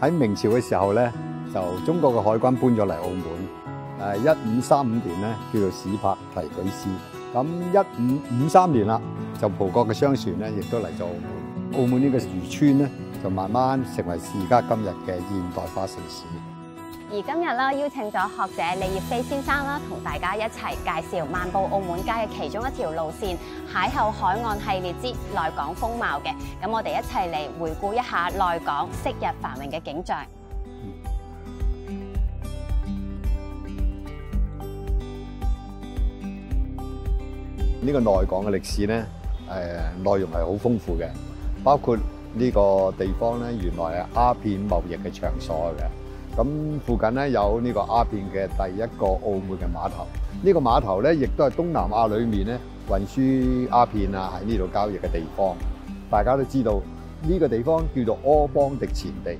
喺明朝嘅時候咧，就中國嘅海軍搬咗嚟澳門。1535年咧，叫做史柏提舉司。咁1553年啦，就葡國嘅商船咧，亦都嚟咗澳門。澳門呢個漁村咧，就慢慢成為而家今日嘅現代化城市。而今日啦，邀請咗學者李業飛先生啦，同大家一齊介紹漫步澳門街嘅其中一條路線——邂逅海岸系列之內港風貌嘅。咁我哋一齊嚟回顧一下內港昔日繁榮嘅景象。呢個內港嘅歷史咧，內容係好豐富嘅，包括呢個地方咧，原來係鴉片貿易嘅場所嘅。咁附近咧有呢個鴉片嘅第一個澳門嘅碼頭。呢個碼頭咧，亦都係東南亞裏面咧運輸鴉片啊喺呢度交易嘅地方。大家都知道呢個地方叫做柯邦迪前地，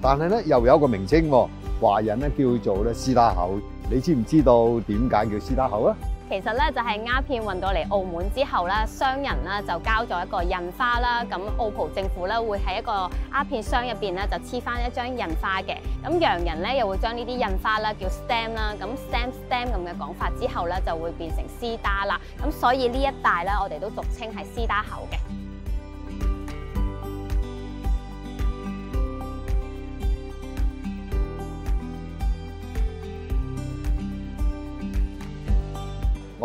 但係咧又有一個名稱喎，華人咧叫做咧司打口。你知唔知道點解叫司打口啊？其實咧就係鴉片運到嚟澳門之後咧，商人咧就交咗一個印花啦。咁澳葡政府咧會喺一個鴉片箱入邊咧就黐翻一張印花嘅。咁洋人咧又會將呢啲印花啦叫 stamp 啦。咁 stamp 咁嘅講法之後咧就會變成絲打啦。咁所以呢一帶咧我哋都俗稱係絲打口嘅。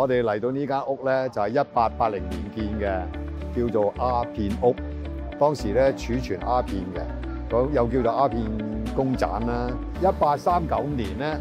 我哋嚟到呢間屋咧，就係1880年建嘅，叫做鴉片屋。當時咧儲存鴉片嘅，咁又叫做鴉片公棧啦。1839年咧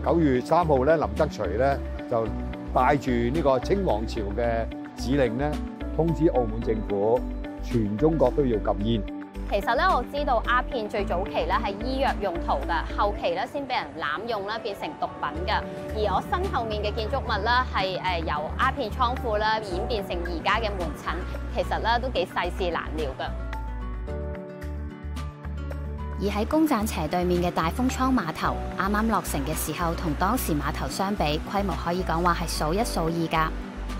，9月3號咧，林則徐咧就帶住呢個清王朝嘅指令咧，通知澳門政府，全中國都要禁煙。其實咧，我知道鴉片最早期咧係醫藥用途㗎，後期咧先俾人濫用啦，變成毒品㗎。而我身後面嘅建築物咧係由鴉片倉庫啦演變成而家嘅門診，其實咧都幾世事難料㗎。而喺公棧斜對面嘅大風倉碼頭，啱啱落成嘅時候，同當時碼頭相比，規模可以講話係數一數二㗎。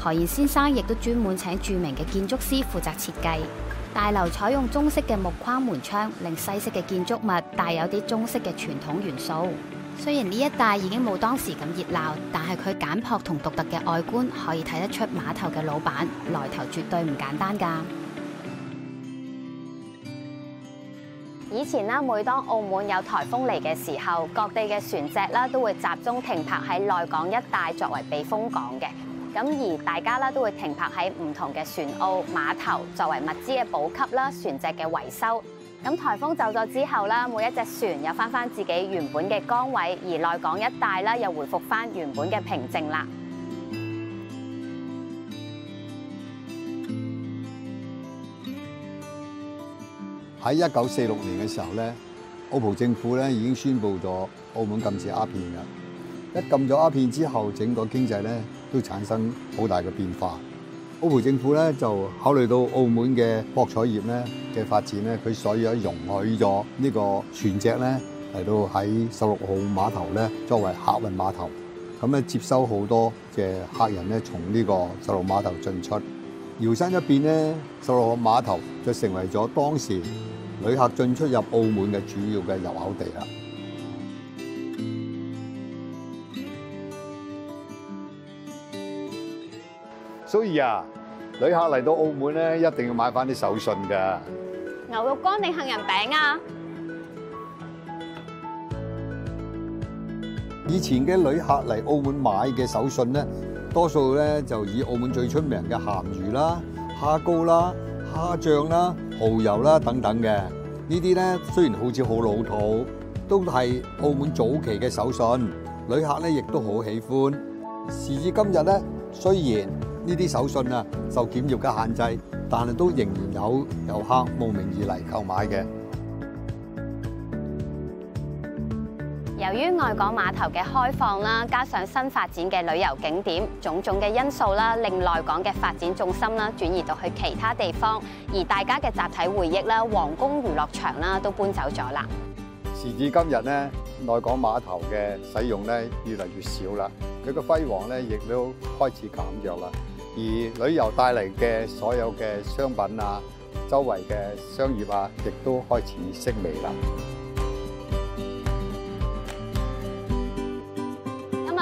何賢先生亦都專門請著名嘅建築師負責設計。大樓採用中式嘅木框門窗，令西式嘅建築物帶有啲中式嘅傳統元素。雖然呢一帶已經冇當時咁熱鬧，但係佢簡樸同獨特嘅外觀，可以睇得出碼頭嘅老闆來頭絕對唔簡單㗎。以前啦，每當澳門有颱風嚟嘅時候，各地嘅船隻啦都會集中停泊喺內港一帶作為避風港嘅。咁而大家啦都會停泊喺唔同嘅船澳碼頭，作為物資嘅補給啦、船隻嘅維修。咁颱風走咗之後啦，每一隻船又翻自己原本嘅崗位，而內港一帶啦又回復翻原本嘅平靜啦。喺1946年嘅時候咧，澳葡政府咧已經宣布咗澳門禁止鴉片嘅。一禁咗鴉片之後，整個經濟咧都產生好大嘅變化。澳葡政府咧就考慮到澳門嘅博彩業咧嘅發展咧，佢所以咧容許咗呢個船隻咧嚟到喺16號碼頭咧作為客運碼頭，咁咧接收好多嘅客人咧從呢個16號碼頭進出。搖身一變咧，16號碼頭就成為咗當時旅客進出入澳門嘅主要嘅入口地啦。所以啊，旅客嚟到澳門咧，一定要買翻啲手信㗎。牛肉乾定杏仁餅啊？以前嘅旅客嚟澳門買嘅手信咧，多數咧就以澳門最出名嘅鹹魚啦、蝦膏啦、蝦醬啦、蠔油啦等等嘅。呢啲咧雖然好似好老土，都係澳門早期嘅手信，旅客咧亦都好喜歡。時至今日咧，雖然呢啲手信啊受檢疫嘅限制，但係都仍然有遊客慕名而嚟購買嘅。由於外港碼頭嘅開放啦，加上新發展嘅旅遊景點，種種嘅因素啦，令內港嘅發展重心啦轉移到去其他地方，而大家嘅集體回憶啦、皇宮娛樂場啦都搬走咗啦。時至今日咧，內港碼頭嘅使用咧越嚟越少啦，佢個輝煌咧亦都開始減弱啦。而旅遊帶嚟嘅所有嘅商品啊，周圍嘅商業啊，亦都開始式微啦。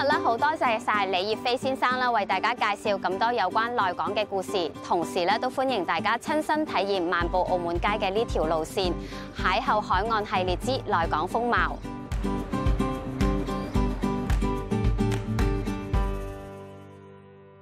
咧好多謝晒李業飛先生啦，為大家介紹咁多有關內港嘅故事，同時咧都歡迎大家親身體驗漫步澳門街嘅呢條路線，邂逅海岸系列之內港風貌。